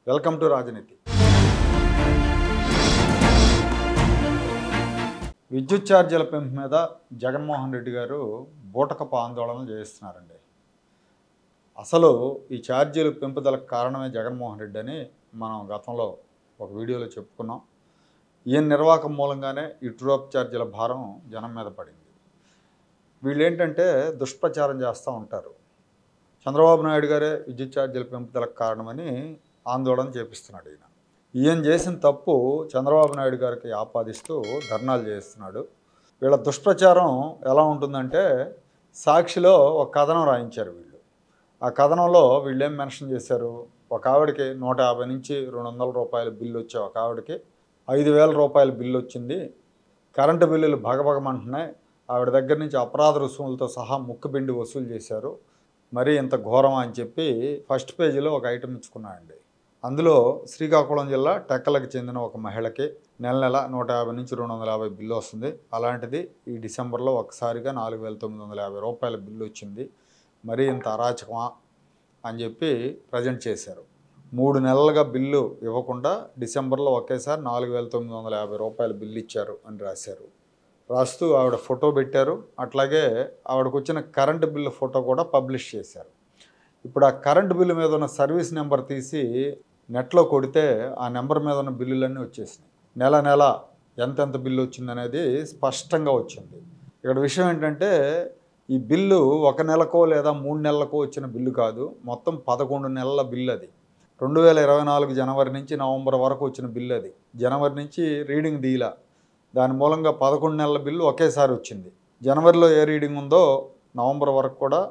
Welcome to రాజనీతి. విద్యుత్ ఛార్జీల పెంపు మీద జగన్మోహన్ రెడ్డి గారు బూటకపు ఆందోళనలు చేస్తున్నారండి. అసలు ఈ ఛార్జీల పెంపుదలకు కారణమే జగన్మోహన్ రెడ్డి అని మనం గతంలో ఒక వీడియోలో చెప్పుకున్నాం. ఈయన నిర్వాహకం మూలంగానే ఈ ట్రూ-అప్ ఛార్జీల భారం జనం మీద పడింది. వీళ్ళు ఏంటంటే దుష్ప్రచారం చేస్తూ ఉంటారు. చంద్రబాబు నాయుడు గారే విద్యుత్ ఛార్జీల పెంపుదలకు కారణమని ఆందోళన చేపిస్తున్నాడు. ఈయన చేసిన తప్పు చంద్రబాబు నాయుడు గారికి ఆపాదిస్తూ ధర్నాలు చేస్తున్నాడు. వీళ్ళ దుష్ప్రచారం ఎలా ఉంటుందంటే, సాక్షిలో ఒక కథనం రాయించారు వీళ్ళు. ఆ కథనంలో వీళ్ళు ఏం మెన్షన్ చేశారు, ఒక ఆవిడకి 150 నుంచి 200 రూపాయల బిల్లు వచ్చే ఒక ఆవిడకి 5,000 రూపాయల బిల్లు వచ్చింది. కరెంటు బిల్లులు భగభగమంటున్నాయి. ఆవిడ దగ్గర నుంచి అపరాధ రుసుములతో సహా ముక్కుబిండి వసూలు చేశారు. మరీ ఇంత ఘోరమా అని చెప్పి ఫస్ట్ పేజీలో ఒక ఐటమ్ ఇచ్చుకున్నాయండి. అందులో శ్రీకాకుళం జిల్లా టెక్కలకు చెందిన ఒక మహిళకి నెల 150 నుంచి 250 బిల్లు వస్తుంది. అలాంటిది ఈ డిసెంబర్లో ఒక్కసారిగా 4,950 రూపాయల బిల్లు వచ్చింది. మరీ ఇంత అరాచకమా అని చెప్పి ప్రజెంట్ చేశారు. 3 నెలలుగా బిల్లు ఇవ్వకుండా డిసెంబర్లో ఒకేసారి 4,950 రూపాయల బిల్లు ఇచ్చారు అని రాశారు. రాస్తూ ఆవిడ ఫోటో పెట్టారు. అట్లాగే ఆవిడకు వచ్చిన కరెంటు బిల్లు ఫోటో కూడా పబ్లిష్ చేశారు. ఇప్పుడు ఆ కరెంటు బిల్లు మీద ఉన్న సర్వీస్ నెంబర్ తీసి నెట్లో కొడితే ఆ నెంబర్ మీద ఉన్న బిల్లులన్నీ వచ్చేసినాయి. నెల ఎంతెంత బిల్లు వచ్చిందనేది స్పష్టంగా వచ్చింది. ఇక్కడ విషయం ఏంటంటే, ఈ బిల్లు 1 నెలకో లేదా 3 నెలలకో వచ్చిన బిల్లు కాదు, మొత్తం 11 నెలల బిల్లు అది. 2024 జనవరి నుంచి నవంబర్ వరకు వచ్చిన బిల్లు అది. జనవరి నుంచి రీడింగ్ దీలా, దాని మూలంగా 11 నెలల బిల్లు ఒకేసారి వచ్చింది. జనవరిలో ఏ రీడింగ్ ఉందో నవంబర్ వరకు కూడా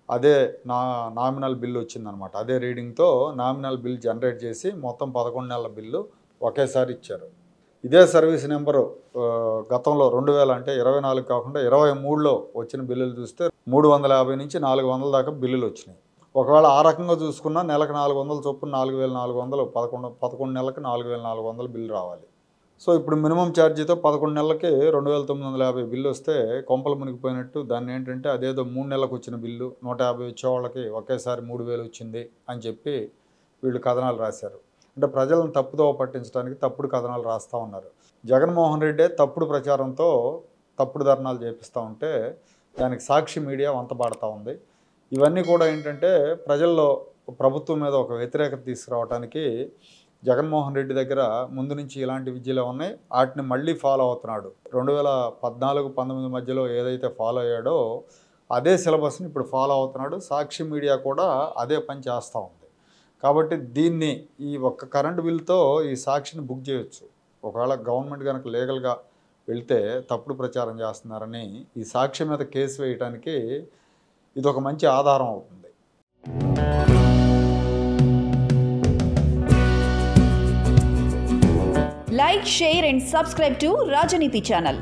అదే నామినల్ బిల్లు వచ్చిందనమాట. అదే రీడింగ్తో నామినల్ బిల్ జనరేట్ చేసి మొత్తం 11 నెలల బిల్లు ఒకేసారి ఇచ్చారు. ఇదే సర్వీస్ నెంబరు గతంలో 2000 అంటే 24 కాకుండా 23లో వచ్చిన బిల్లులు చూస్తే 350 నుంచి 400 దాకా బిల్లులు వచ్చినాయి. ఒకవేళ ఆ రకంగా చూసుకున్నా నెలకు 400 చొప్పున 4,400, 11 నెలలకు 4,400 బిల్లు రావాలి. సో ఇప్పుడు మినిమం ఛార్జీతో 11 నెలలకి 2,950 బిల్లు వస్తే కొంపలు మునిగిపోయినట్టు. దాన్ని ఏంటంటే అదేదో 3 నెలలకు వచ్చిన బిల్లు 150 వచ్చేవాళ్ళకి ఒకేసారి 3,000 వచ్చింది అని చెప్పి వీళ్ళు కథనాలు రాశారు. అంటే ప్రజలను తప్పుదోవ పట్టించడానికి తప్పుడు కథనాలు రాస్తూ ఉన్నారు. జగన్మోహన్ రెడ్డే తప్పుడు ప్రచారంతో తప్పుడు ధర్నాలు చేపిస్తూ ఉంటే దానికి సాక్షి మీడియా వంతపాడుతూ ఉంది. ఇవన్నీ కూడా ఏంటంటే ప్రజల్లో ప్రభుత్వం మీద ఒక వ్యతిరేకత తీసుకురావడానికి జగన్మోహన్ రెడ్డి దగ్గర ముందు నుంచి ఇలాంటి విద్యలు ఉన్నాయి. వాటిని మళ్ళీ ఫాలో అవుతున్నాడు. 2014-19 మధ్యలో ఏదైతే ఫాలో అయ్యాడో అదే సిలబస్ని ఇప్పుడు ఫాలో అవుతున్నాడు. సాక్షి మీడియా కూడా అదే పని చేస్తూ ఉంది. కాబట్టి దీన్ని ఈ ఒక్క కరెంటు బిల్లుతో ఈ సాక్షిని బుక్ చేయొచ్చు. ఒకవేళ గవర్నమెంట్ కనుక లీగల్గా వెళ్తే తప్పుడు ప్రచారం చేస్తున్నారని ఈ సాక్షి మీద కేసు వేయడానికి ఇది ఒక మంచి ఆధారం అవుతుంది. Like, share and subscribe to Rajaniti channel.